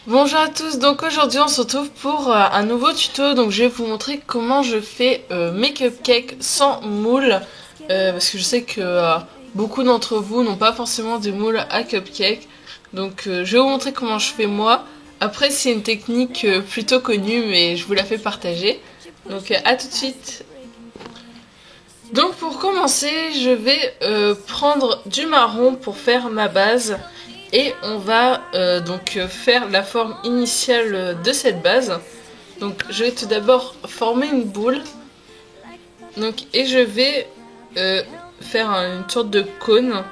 Bonjour à tous, donc aujourd'hui on se retrouve pour un nouveau tuto. Donc je vais vous montrer comment je fais mes cupcakes sans moule, parce que je sais que beaucoup d'entre vous n'ont pas forcément des moules à cupcakes. Donc je vais vous montrer comment je fais moi. Après c'est une technique plutôt connue mais je vous la fais partager. Donc à tout de suite. Donc pour commencer je vais prendre du marron pour faire ma base. Et on va donc faire la forme initiale de cette base. Donc je vais tout d'abord former une boule. Donc, et je vais faire une sorte de cône.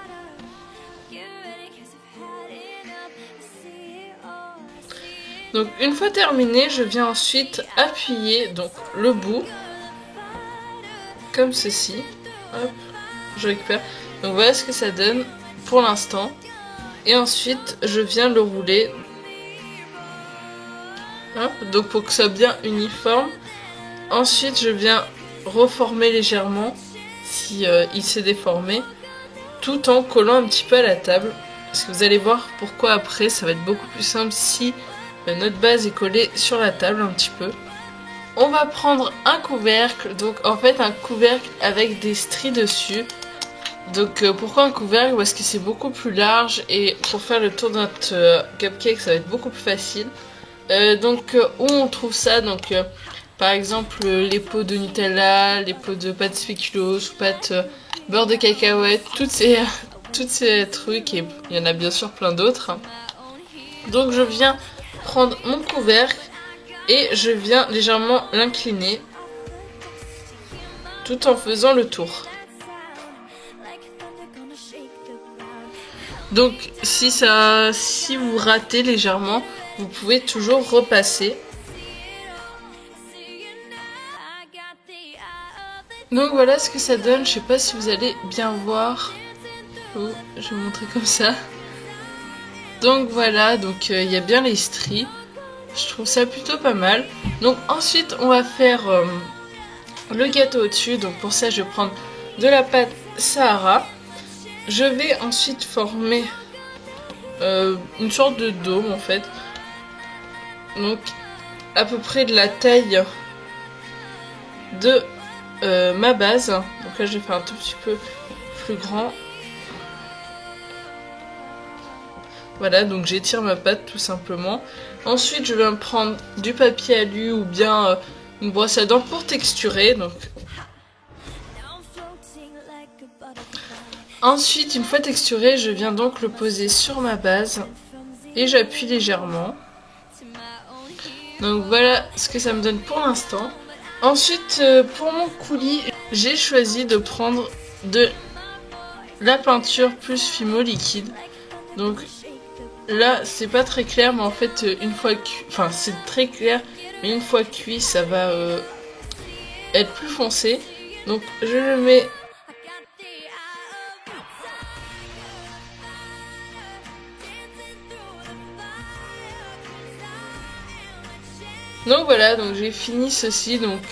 Donc une fois terminé, je viens ensuite appuyer donc le bout. Comme ceci. Hop, je récupère. Donc voilà ce que ça donne pour l'instant. Et ensuite, je viens le rouler. Hop, donc pour que ce soit bien uniforme. Ensuite, je viens reformer légèrement si il s'est déformé, tout en collant un petit peu à la table. Parce que vous allez voir pourquoi après, ça va être beaucoup plus simple si notre base est collée sur la table un petit peu. On va prendre un couvercle, donc en fait un couvercle avec des stries dessus. Donc pourquoi un couvercle? Parce que c'est beaucoup plus large et pour faire le tour de notre cupcake ça va être beaucoup plus facile. Donc où on trouve ça? Donc par exemple les pots de Nutella, les pots de pâte spéculoos, pâte beurre de cacahuète, toutes ces trucs, et il y en a bien sûr plein d'autres. Donc je viens prendre mon couvercle et je viens légèrement l'incliner tout en faisant le tour. Donc si vous ratez légèrement, vous pouvez toujours repasser. Donc voilà ce que ça donne, je sais pas si vous allez bien voir. Oh, je vais vous montrer comme ça. Donc voilà, donc il y a bien les stries. Je trouve ça plutôt pas mal. Donc ensuite on va faire le gâteau au-dessus. Donc pour ça je vais prendre de la pâte Sahara. Je vais ensuite former une sorte de dôme en fait. Donc à peu près de la taille de ma base. Donc là je vais faire un tout petit peu plus grand. Voilà, donc j'étire ma pâte tout simplement. Ensuite je vais prendre du papier alu ou bien une brosse à dents pour texturer. Donc ensuite, une fois texturé, je viens donc le poser sur ma base et j'appuie légèrement. Donc voilà ce que ça me donne pour l'instant. Ensuite, pour mon coulis, j'ai choisi de prendre de la peinture plus Fimo liquide. Donc là, c'est pas très clair, mais en fait, une fois cuit, enfin c'est très clair, mais une fois cuit, ça va être plus foncé. Donc je le mets. Donc voilà, donc j'ai fini ceci. Donc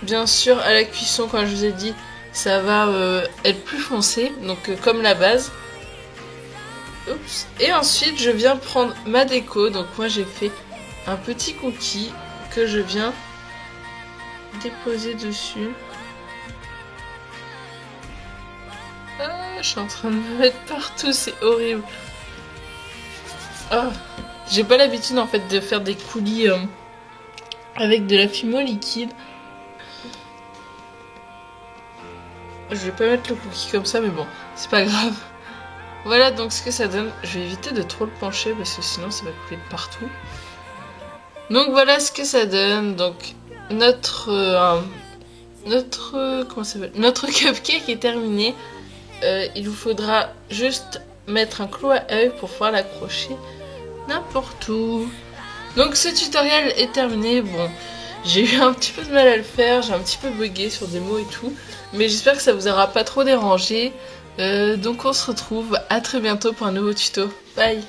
bien sûr à la cuisson, comme je vous ai dit, ça va être plus foncé, donc comme la base. Oups. Et ensuite je viens prendre ma déco. Donc moi j'ai fait un petit cookie que je viens déposer dessus. Ah, je suis en train de me mettre partout, c'est horrible. Ah, j'ai pas l'habitude en fait de faire des coulis avec de la Fimo liquide. Je vais pas mettre le cookie comme ça, mais bon, c'est pas grave. Voilà donc ce que ça donne. Je vais éviter de trop le pencher parce que sinon ça va couler de partout. Donc voilà ce que ça donne. Donc notre comment ça s'appelle, notre cupcake est terminé. Il vous faudra juste mettre un clou à œil pour pouvoir l'accrocher n'importe où. Donc ce tutoriel est terminé. Bon, j'ai eu un petit peu de mal à le faire, j'ai un petit peu bugué sur des mots et tout, mais j'espère que ça vous aura pas trop dérangé. Donc on se retrouve à très bientôt pour un nouveau tuto. Bye.